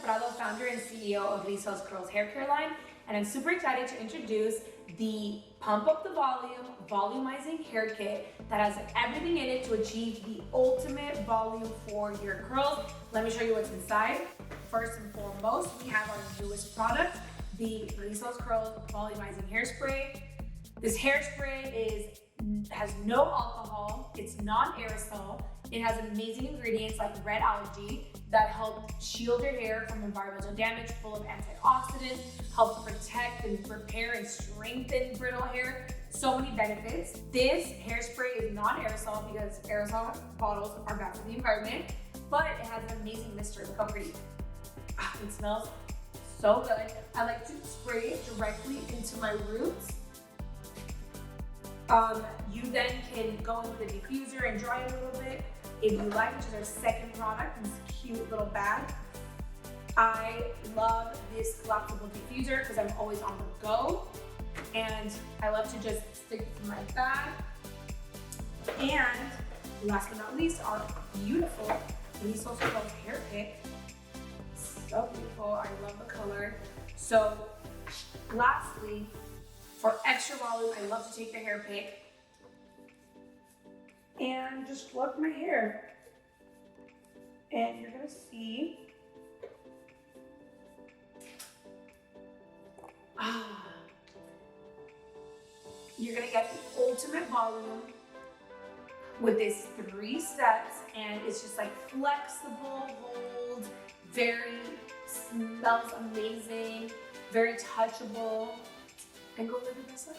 Prado, founder and CEO of Rizos Curls hair care line, and I'm super excited to introduce the Pump Up the Volume Volumizing Hair Kit that has everything in it to achieve the ultimate volume for your curls. Let me show you what's inside. First and foremost, we have our newest product, the Rizos Curls Volumizing Hairspray. This hairspray has no alcohol, it's non-aerosol, it has amazing ingredients like red algae that help shield your hair from environmental damage, full of antioxidants, helps protect and repair and strengthen brittle hair. So many benefits. This hairspray is non-aerosol because aerosol bottles are bad for the environment, but it has an amazing mystery. Look how pretty. It smells so good. I like to spray it directly into my roots. You then can go in with a diffuser and dry it a little bit if you like, which is our second product in this cute little bag. I love this collapsible diffuser because I'm always on the go, and I love to just stick it in my bag. And last but not least, our beautiful Rizos Curls hair pick. So beautiful, I love the color. So lastly, for extra volume, I love to take the hair pick and just fluff my hair. And you're gonna see, you're gonna get the ultimate volume with this 3 steps, and it's just like flexible, hold, smells amazing, very touchable, and go live your best life.